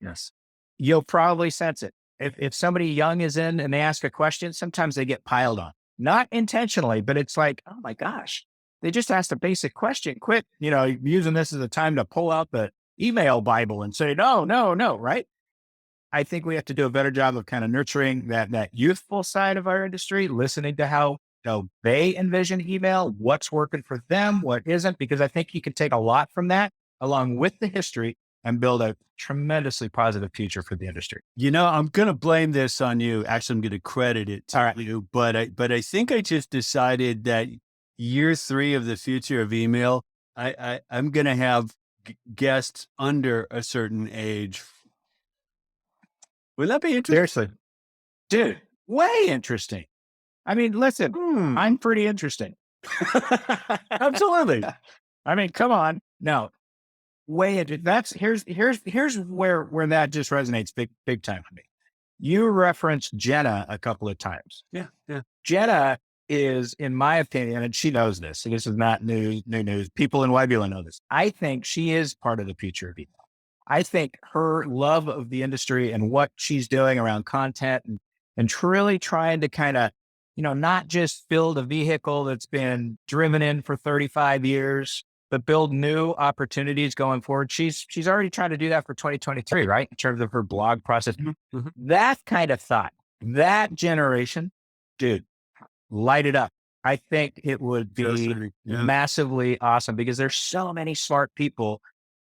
you'll probably sense it. If somebody young is in and they ask a question, sometimes they get piled on, not intentionally, but it's like, oh my gosh, they just asked a basic question. Quit, using this as a time to pull out the email Bible and say, no, right? I think we have to do a better job of kind of nurturing that youthful side of our industry, listening to how they envision email, what's working for them, what isn't, because I think you can take a lot from that along with the history and build a tremendously positive future for the industry.
I'm going to blame this on you. Actually, I'm going to credit it to you, but I think I just decided that year 3 of the future of email, I'm going to have guests under a certain age. Would that be interesting?
Seriously, dude, way interesting. I mean, listen, I'm pretty interesting.
Absolutely.
I mean, come on. No, way into here's where that just resonates big time for me. You referenced Jenna a couple of times.
Yeah.
Jenna is, in my opinion, and she knows this, so this is not new news. People in Webbula know this. I think she is part of the future of email. I think her love of the industry and what she's doing around content and truly trying to kind of, not just build a vehicle that's been driven in for 35 years, but build new opportunities going forward. She's already trying to do that for 2023, right? In terms of her blog process. Mm-hmm. That kind of thought, that generation, dude, light it up. I think it would be massively awesome because there's so many smart people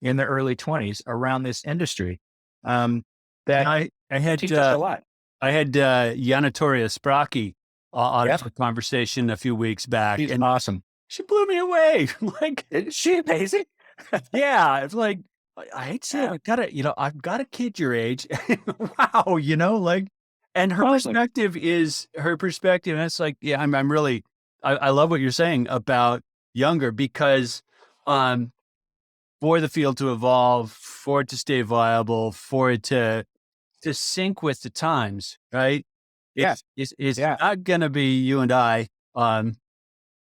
in the early 20s around this industry. That
I had
teaches us a lot.
I had Yanatoria Spraki on a conversation a few weeks back.
She's awesome.
She blew me away. Like,
isn't she amazing?
Yeah. It's like, I hate to say it, I've got a kid your age. Wow. And her perspective is her perspective. And it's like, yeah, I'm really, I love what you're saying about younger because, for the field to evolve, for it to stay viable, for it to sync with the times, right? It's not going to be you and I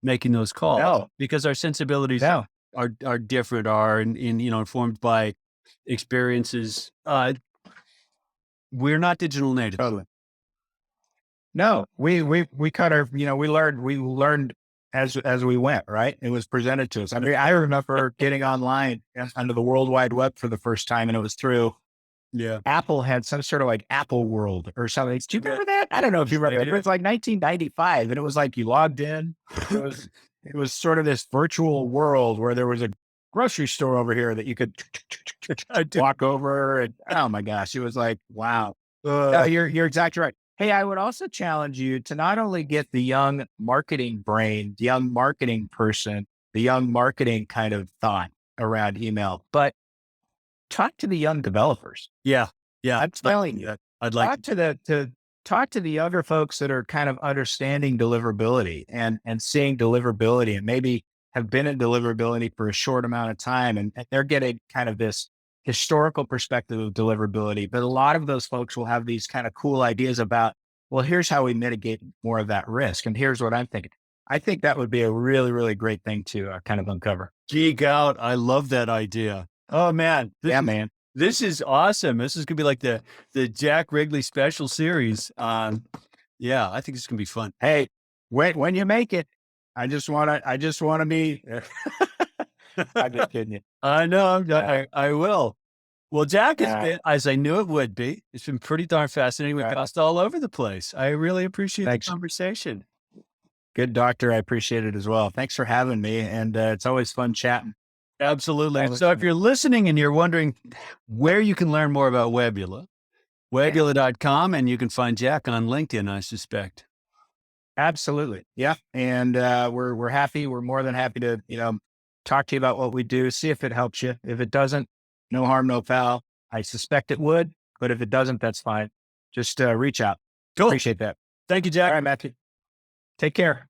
making those calls because our sensibilities are different, are informed by experiences. We're not digital natives.
Totally. No, we cut our, we learned as we went, right? It was presented to us. I mean, I remember getting online under the World Wide Web for the first time, and it was through Apple had some sort of like Apple World or something. Do you remember that? I don't know if you remember. It was like 1995, and it was like you logged in. It was sort of this virtual world where there was a grocery store over here that you could walk over, and oh my gosh, it was like, wow. You're exactly right. Hey, I would also challenge you to not only get the young marketing brain, the young marketing person, the young marketing kind of thought around email, but talk to the young developers.
Yeah.
I'm telling you,
I'd like
talk to the younger folks that are kind of understanding deliverability and seeing deliverability, and maybe have been in deliverability for a short amount of time, and they're getting kind of this historical perspective of deliverability. But a lot of those folks will have these kind of cool ideas about, well, here's how we mitigate more of that risk. And here's what I'm thinking. I think that would be a really, really great thing to kind of uncover.
Geek out. I love that idea. Oh man.
Man.
This is awesome. This is going to be like the Jack Wrigley special series. Yeah, I think it's going to be fun.
Hey, when you make it, I just want to be, I'm just kidding you.
I know. I will. Well, Jack, it's been, as I knew it would be, it's been pretty darn fascinating. We passed all over the place. I really appreciate the conversation.
Good, doctor. I appreciate it as well. Thanks for having me. And it's always fun chatting.
Absolutely. So if you're listening and you're wondering where you can learn more about Webbula, Webbula.com, and you can find Jack on LinkedIn, I suspect.
Absolutely. Yeah. And we're happy. We're more than happy to, talk to you about what we do, see if it helps you. If it doesn't, no harm, no foul. I suspect it would, but if it doesn't, that's fine. Just reach out.
Cool.
Appreciate that.
Thank you, Jack.
All right, Matthew. Take care.